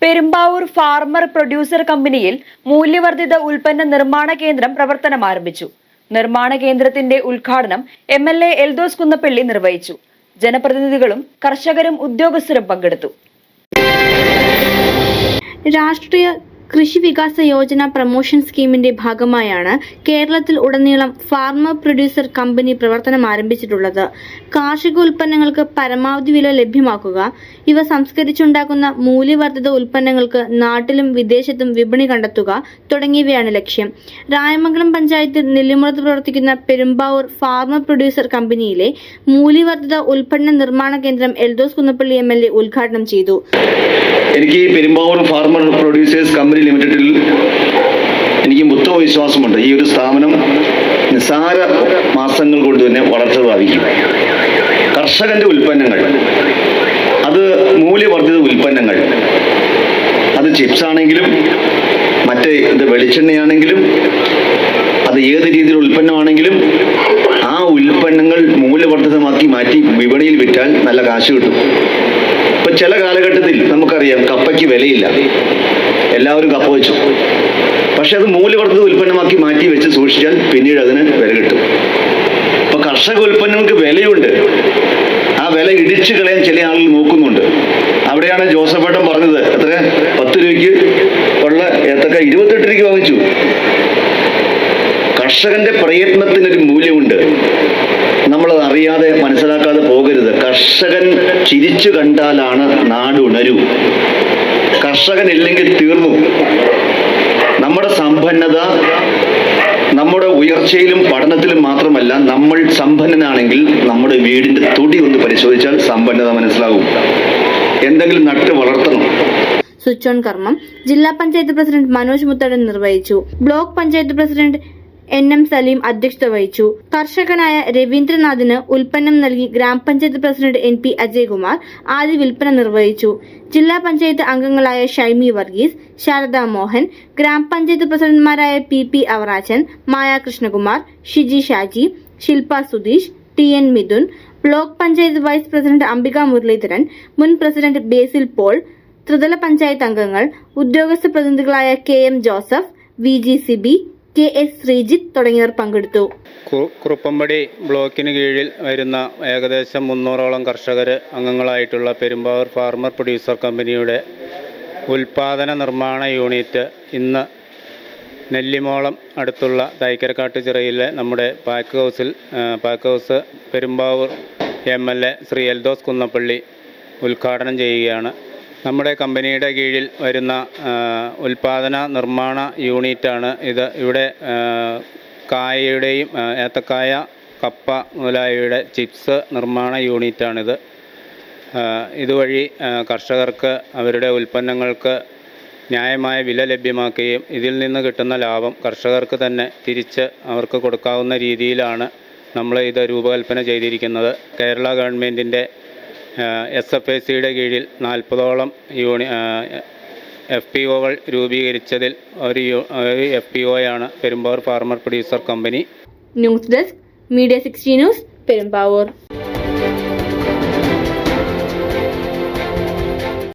Perumbavoor farmer producer കമ്പനിയിൽ മൂല്യവർദ്ധിത ഉൽപ്പന്ന നിർമ്മാണ കേന്ദ്രം പ്രവർത്തനം ആരംഭിച്ചു. നിർമ്മാണ കേന്ദ്രത്തിന്റെ ഉദ്ഘാടനം MLA എൽദോസ് കുന്നപ്പള്ളി നിർവഹിച്ചു. ജനപ്രതിനിധികളും കർഷകരും ഉദ്യോഗസ്ഥരും പങ്കെടുത്തു. രാഷ്ട്രീയ കൃഷി വികാസ യോജന പ്രൊമോഷൻ സ്കീമിന്റെ ഭാഗമായാണ് കേരളത്തിൽ ഉടനീളം ഫാർമർ പ്രൊഡ്യൂസർ കമ്പനി പ്രവർത്തനം ആരംഭിച്ചിട്ടുള്ളത്. കാർഷിക ഉൽപ്പന്നങ്ങൾക്ക് പരമാവധി വില ലഭ്യമാക്കുക, ഇവ സംസ്കരിച്ചുണ്ടാക്കുന്ന മൂല്യവർദ്ധിത ഉൽപ്പന്നങ്ങൾക്ക് നാട്ടിലും വിദേശത്തും വിപണി കണ്ടെത്തുക തുടങ്ങിയവയാണ് ലക്ഷ്യം. രായമംഗലം പഞ്ചായത്തിൽ നെല്ലിമുറത്ത് പ്രവർത്തിക്കുന്ന പെരുമ്പാവൂർ ഫാർമർ പ്രൊഡ്യൂസർ കമ്പനിയിലെ മൂല്യവർദ്ധിത ഉൽപ്പന്ന നിർമ്മാണ കേന്ദ്രം എൽദോസ് കുന്നപ്പള്ളി MLA ഉദ്ഘാടനം ചെയ്തു. എനിക്ക് പെരുമ്പാവൂർ ഫാർമർ പ്രൊഡ്യൂസേഴ്സ് കമ്പനി ലിമിറ്റഡിൽ എനിക്ക് ഉത്തമ വിശ്വാസമുണ്ട്. ഈ ഒരു സ്ഥാപനം നിസ്സാര മാസങ്ങൾ കൊണ്ട് തന്നെ വളർച്ച പ്രാപിക്കും. കർഷകന്റെ ഉൽപ്പന്നങ്ങൾ, അത് മൂല്യവർദ്ധിത ഉൽപ്പന്നങ്ങൾ, അത് ചിപ്സ് ആണെങ്കിലും മറ്റേ വെളിച്ചെണ്ണയാണെങ്കിലും അത് ഏത് രീതിയിലുള്ള ഉൽപ്പന്നമാണെങ്കിലും ആ ഉൽപ്പന്നങ്ങൾ മൂല്യവർദ്ധിതമാക്കി മാറ്റി വിപണിയിൽ വിറ്റാൽ നല്ല കാശ് കിട്ടും. ഇപ്പൊ ചില കാലഘട്ടത്തിൽ നമുക്കറിയാം കപ്പയ്ക്ക് വിലയില്ല, എല്ലാവരും കപ്പ വെച്ചു. പക്ഷെ അത് മൂല്യവർദ്ധിത ഉൽപ്പന്നമാക്കി മാറ്റി വെച്ച് സൂക്ഷിച്ചാൽ പിന്നീട് അതിന് വില കിട്ടും. ഇപ്പൊ കർഷക ഉൽപ്പന്നങ്ങൾക്ക് വിലയുണ്ട്, ആ വില ഇടിച്ചു കളയാൻ ചില ആളുകൾ നോക്കുന്നുണ്ട്. അവിടെയാണ് ജോസഫേട്ടൻ പറഞ്ഞത്, എത്ര 10 രൂപയ്ക്ക് ഉള്ള ഏത്തക്ക 28 രൂപയ്ക്ക് വാങ്ങിച്ചു. കർഷകന്റെ പ്രയത്നത്തിനൊരു മൂല്യമുണ്ട്, നമ്മളത് അറിയാതെ മനസ്സിലാക്കാതെ പോകരുത്. കർഷകൻ ചിരിച്ചു കണ്ടാലാണ് നാട് ഉണരൂ. കർഷകൻ ഇല്ലെങ്കിൽ തീർന്നു. നമ്മുടെ സമ്പന്നത നമ്മുടെ ഉയർച്ചയിലും പഠനത്തിലും മാത്രമല്ല, നമ്മൾ സമ്പന്നനാണെങ്കിൽ നമ്മുടെ വീടിന്റെ തൊടി ഒന്ന് പരിശോധിച്ചാൽ സമ്പന്നത മനസ്സിലാകും. എന്തെങ്കിലും നട്ട് വളർത്തണം. സ്വിച്ച് ഓൺ കർമ്മം ജില്ലാ പഞ്ചായത്ത് പ്രസിഡന്റ് മനോജ് മുത്തടൻ നിർവഹിച്ചു. Block panchayat president NM Saleem അധ്യക്ഷത വഹിച്ചു. കർഷകനായ രവീന്ദ്രനാഥിന് ഉൽപ്പന്നം നൽകി ഗ്രാമപഞ്ചായത്ത് പ്രസിഡന്റ് NP അജയ്കുമാർ ആദ്യ വിൽപ്പന നിർവഹിച്ചു. ജില്ലാ പഞ്ചായത്ത് അംഗങ്ങളായ ഷൈമി വർഗീസ്, ശാരദ മോഹൻ, ഗ്രാമപഞ്ചായത്ത് പ്രസിഡന്റുമാരായ PP Avarachan, Maya Krishnakumar, Shiji Shaji, Shilpa Sudheesh, TN Mithun, block panchayat vice president Ambika Muraleedharan, മുൻ പ്രസിഡന്റ് ബേസിൽ പോൾ, ത്രിതല പഞ്ചായത്ത് അംഗങ്ങൾ, ഉദ്യോഗസ്ഥ പ്രതിനിധികളായ KM Joseph, VG Sibi, KS Sreejith തുടങ്ങിയവർ പങ്കെടുത്തു. കുറുപ്പമ്പടി ബ്ലോക്കിന് കീഴിൽ വരുന്ന ഏകദേശം 300ഓളം കർഷകർ അംഗങ്ങളായിട്ടുള്ള പെരുമ്പാവൂർ ഫാർമർ പ്രൊഡ്യൂസർ കമ്പനിയുടെ ഉൽപാദന നിർമ്മാണ യൂണിറ്റ് ഇന്ന് നെല്ലിമോളം അടുത്തുള്ള തൈക്കരക്കാട്ട് ചിറയിലെ നമ്മുടെ pack house Perumbavoor MLA Shri Eldhose Kunnappilly ഉദ്ഘാടനം ചെയ്യുകയാണ്. നമ്മുടെ കമ്പനിയുടെ കീഴിൽ വരുന്ന ഉൽപാദന നിർമ്മാണ യൂണിറ്റാണ് ഇത്. ഇവിടെ കായയുടെയും ഏത്തക്കായ, കപ്പ മുതലായവയുടെ ചിപ്സ് നിർമ്മാണ യൂണിറ്റാണിത്. ഇതുവഴി കർഷകർക്ക് അവരുടെ ഉൽപ്പന്നങ്ങൾക്ക് ന്യായമായ വില ലഭ്യമാക്കുകയും ഇതിൽ നിന്ന് കിട്ടുന്ന ലാഭം കർഷകർക്ക് തന്നെ തിരിച്ച് അവർക്ക് കൊടുക്കാവുന്ന രീതിയിലാണ് നമ്മൾ ഇത് രൂപകൽപ്പന ചെയ്തിരിക്കുന്നത്. കേരള ഗവൺമെൻറ്റിൻ്റെ SFACയുടെ കീഴിൽ 40ഓളം FPOകൾ രൂപീകരിച്ചതിൽ ഒരു FPOയാണ് Perumbavoor farmer producer company. News desk, Media 60 news, Perumbavoor.